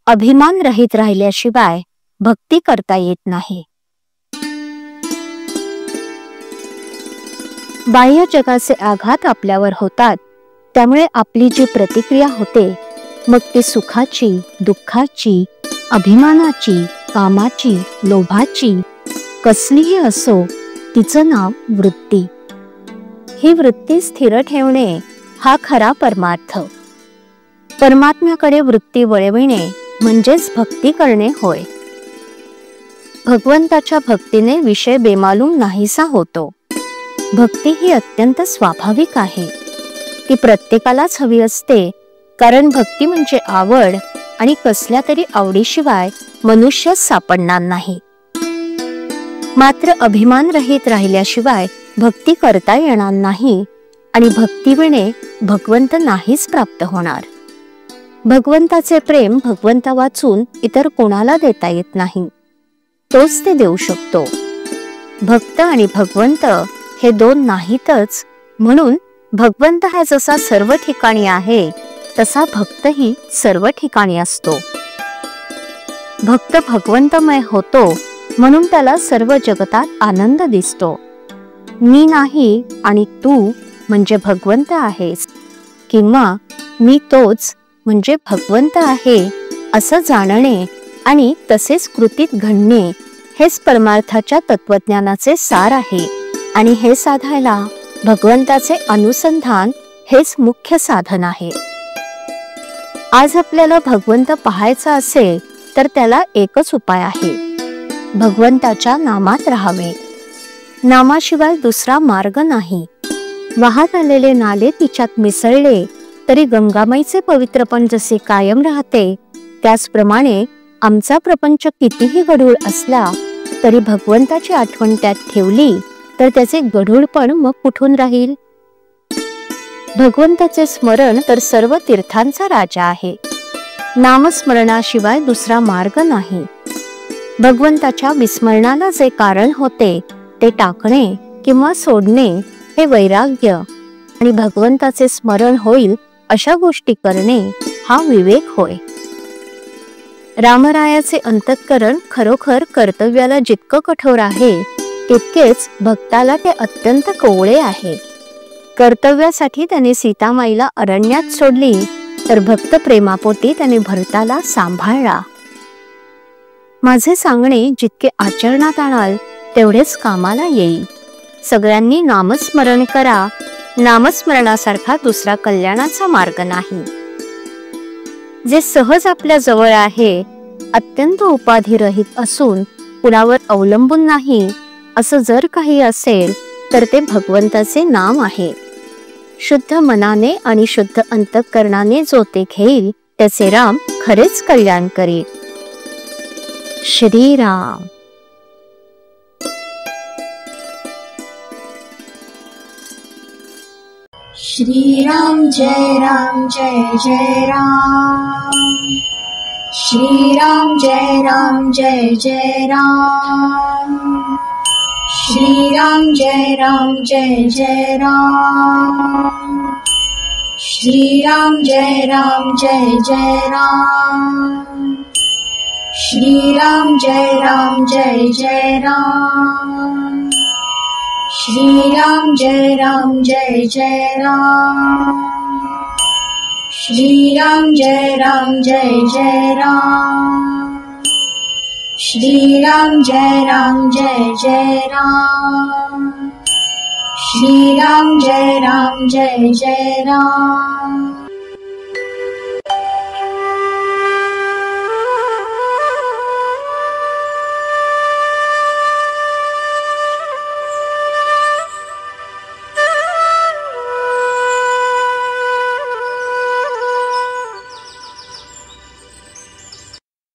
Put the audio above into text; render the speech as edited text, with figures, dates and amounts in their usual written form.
अभिमान रहित राहिल्याशिवाय भक्ती करता येत नाही. बाह्य जगाचे आघात आपल्यावर होतात, त्यामुळे आपली जी प्रतिक्रिया होते, मग ती सुखाची, दुःखाची, अभिमानाची, कामाची, लोभाची, कसलीही असो, तिचं नाव वृत्ती. ही वृत्ती स्थिर ठेवणे हा खरा परमार्थ. परमात्म्याकडे वृत्ती वळविणे म्हणजेच भक्ती करणे होय. भगवंताच्या भक्तीने विषय बेमालूम नाहीसा होतो. भक्ती ही अत्यंत स्वाभाविक आहे. ती प्रत्येकालाच हवी असते, कारण भक्ती म्हणजे आवड, आणि कसल्या तरी आवडीशिवाय मनुष्य सापडणार नाही. मात्र अभिमान रहित राहिल्याशिवाय भक्ती करता येणार नाही, आणि भक्तीविणे भगवंत नाहीच प्राप्त होणार. भगवंताचे प्रेम भगवंता वाचून इतर कोणाला देता येत नाही, तोच ते देऊ शकतो. भक्त आणि भगवंत हे दोन नाहीतच, म्हणून भगवंत हा जसा सर्व ठिकाणी आहे, तसा भक्तही सर्व ठिकाणी असतो. भक्त भगवंतमय होतो, म्हणून त्याला सर्व जगतात आनंद दिसतो. मी नाही आणि तू म्हणजे भगवंत आहेस, किंवा मी तोच म्हणजे भगवंत आहे असं जाणणे आणि तसेच कृतीत घडणे हेच परमार्थाच्या तत्वज्ञानाचे सार आहे. आणि हे साधायला भगवंताचे अनुसंधान हेच मुख्य साधन आहे. आज आपल्याला भगवंत पाहायचा असेल तर त्याला एकच उपाय आहे, भगवंताच्या नामात राहावे. नामाशिवाय दुसरा मार्ग नाही. वाहत आलेले नाले तिच्यात मिसळले तरी गंगामाईचे पवित्रपण जसे कायम राहते, त्याचप्रमाणे आमचा प्रपंच कितीही गढूळ असला तरी भगवंताची आठवण त्यात ठेवली तर त्याचे गढूळपण मग कुठून राहील. भगवंताचे स्मरण तर सर्व तीर्थांचा राजा आहे. नामस्मरणाशिवाय दुसरा मार्ग नाही. भगवंताच्या विस्मरणाला जे कारण होते ते टाकणे किंवा सोडणे हे वैराग्य, आणि भगवंताचे स्मरण होईल अशा गोष्टी करणे हा विवेक होय. रामरायाचे अंतःकरण खरोखर कर्तव्याला जितकं कठोर आहे, तितकेच भक्ताला ते अत्यंत कोवळे आहे. कर्तव्यासाठी त्याने सीतामाईला अरण्यात सोडली, तर भक्त प्रेमापोटी त्याने भरताला सांभाळला. माझे सांगणे जितके आचरणात आणाल तेवढेच कामाला येईल. सगळ्यांनी नामस्मरण करा. नामस्मरणासारखा दुसरा कल्याणाचा मार्ग नाही. जे सहज आपल्या जवळ आहे, अत्यंत उपाधिरहित असून कुणावर अवलंबून नाही, असं जर काही असेल तर ते भगवंताचे नाम आहे. शुद्ध मनाने आणि शुद्ध अंतःकरणाने जो ते घेईल, त्याचे राम खरेच कल्याण करेल. श्रीराम. श्रीराम जय राम जय जय राम. श्रीराम जय राम जय जय राम. श्रीराम जय राम जय जय राम. श्रीराम जय राम जय जय राम. श्रीराम जय राम जय जय राम. श्रीराम जय राम जय जय राम. श्रीराम जय राम जय जय राम. श्रीराम जय राम जय जय राम. श्रीराम जय राम जय जय राम.